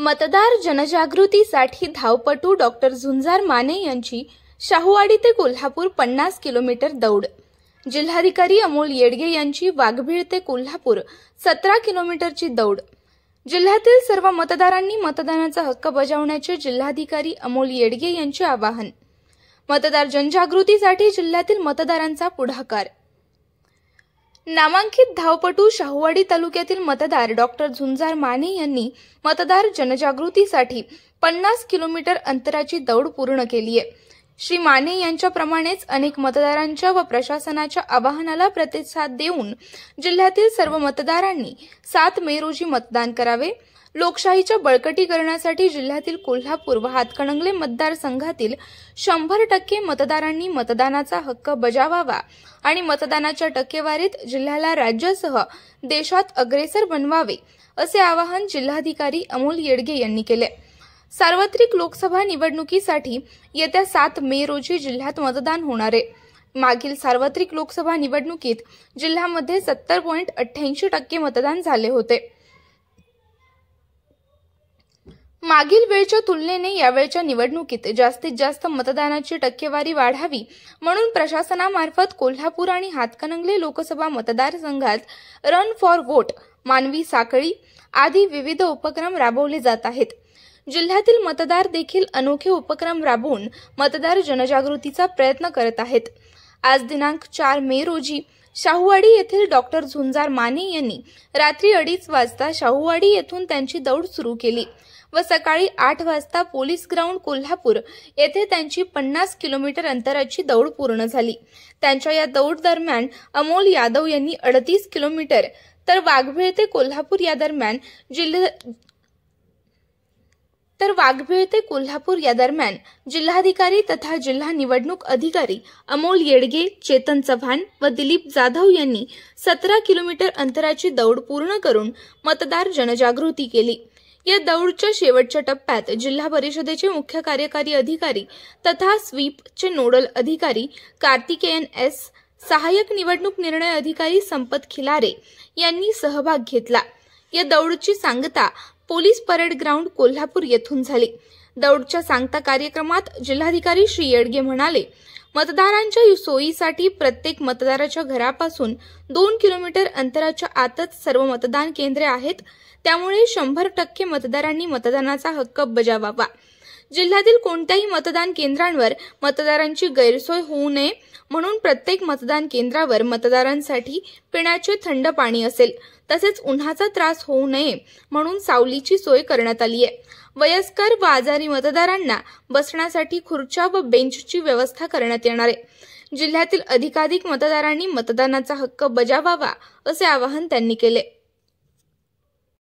मतदार जनजागृतीसाठी धावपटू डॉक्टर झुंजार माने यांची शाहूवाडी ते कोल्हापूर 50 किलोमीटर दौड। जिल्हाधिकारी अमोल येडगे यांची वाघबीळ ते कोल्हापूर 17 किलोमीटरची दौड। जिल्ह्यातील सर्व मतदारांनी मतदानाचा हक्क बजावण्याचे जिल्हाधिकारी अमोल येडगे यांचे आवाहन। मतदार जनजागृतीसाठी जिल्ह्यातील मतदारांचा पुढाकार। नामांकित धावपटू शाहूवाडी तालुक्यातील मतदार डॉक्टर झुंजार माने यांनी मतदार जनजागृतीसाठी 50 किलोमीटर अंतराची दौड पूर्ण केली आहे। श्री माने यांच्याप्रमाणेच अनेक मतदारांच्या व प्रशासनाच्या आवाहनाला प्रतिसाद देऊन जिल्ह्यातील सर्व मतदारांनी 7 मे रोजी मतदान करावे। लोकशाहीच्या बळकटीकरणासाठी जिल्ह्यातील कोल्हापूर व हातकणंगले मतदारसंघातील 100% मतदारांनी मतदानाचा हक्क बजावावा आणि मतदानाच्या टक्केवारीत जिल्ह्याला राज्यासह देशात अग्रेसर बनवावे असे आवाहन जिल्हाधिकारी अमोल येडगे यांनी केले। सार्वत्रिक लोकसभा निवडणुकीसाठी येत्या 7 मे रोजी जिल्ह्यात मतदान होणार आहे। मागील सार्वत्रिक लोकसभा निवडणुकीत जिल्ह्यामध्ये 70.88% मतदान झाले होते। मागील वेळच्या तुलनेने यावेळच्या निवडणुकीत जास्तीत जास्त मतदानाची टक्केवारी वाढावी म्हणून प्रशासनामार्फत कोल्हापूर आणि हातकणंगले लोकसभा मतदारसंघात रन फॉर वोट, मानवी साखळी आदी विविध उपक्रम राबवले जात आहेत। जिल्ह्यातील मतदार देखील अनोखे उपक्रम राबवून मतदार जनजागृतीचा प्रयत्न करत आहेत। आज दिनांक 4 मे रोजी शाहूवाडी येथील डॉक्टर झुंजार माने यांनी रात्री 2:30 वाजता शाहूवाडी येथून त्यांची दौड सुरू केली व सकाळी 8 वाजता पोलीस ग्राउंड कोल्हापूर येथे त्यांची 50 किलोमीटर अंतराची दौड पूर्ण झाली। त्यांच्या या दौड दरम्यान अमोल यादव यांनी 38 किलोमीटर तर वाघबीळ ते कोल्हापूर या दरम्यान जिल्हाधिकारी तथा जिल्हा निवडणूक अधिकारी अमोल येडगे, चेतन चव्हाण व दिलीप जाधव यांनी 17 किलोमीटर अंतराची दौड पूर्ण करून मतदार जनजागृती केली। या दौडच्या शेवटच्या टप्प्यात जिल्हा परिषदेचे मुख्य कार्यकारी अधिकारी तथा स्वीपचे नोडल अधिकारी कार्तिकेयन एस, सहाय्यक निवडणूक निर्णय अधिकारी संपत खिलारे यांनी सहभाग घेतला। या दौडची सांगता पोलीस परेड ग्राउंड कोल्हापूर येथून झाली। दौडच्या सांगता कार्यक्रमात जिल्हाधिकारी श्री येडगे म्हणाले, मतदारांच्या सोयीसाठी प्रत्येक मतदाराच्या घरापासून 2 किलोमीटर अंतराच्या आतच सर्व मतदान केंद्रे आहेत, त्यामुळे 100% मतदारांनी मतदानाचा हक्क बजावावा। जिल्ह्यातील कोणत्याही मतदान केंद्रांवर मतदारांची गैरसोय होऊ नये म्हणून प्रत्येक मतदान केंद्रावर मतदारांसाठी पिण्याचे थंड पाणी असेल, तसेच उन्हाचा त्रास होऊ नये म्हणून सावलीची सोय करण्यात आली आहे। वयस्कर व आजारी मतदारांना बसण्यासाठी खुर्च्या व बेंचची व्यवस्था करण्यात येणार आहे। जिल्ह्यातील अधिकाधिक मतदारांनी मतदानाचा हक्क बजावावा असे आवाहन त्यांनी केले।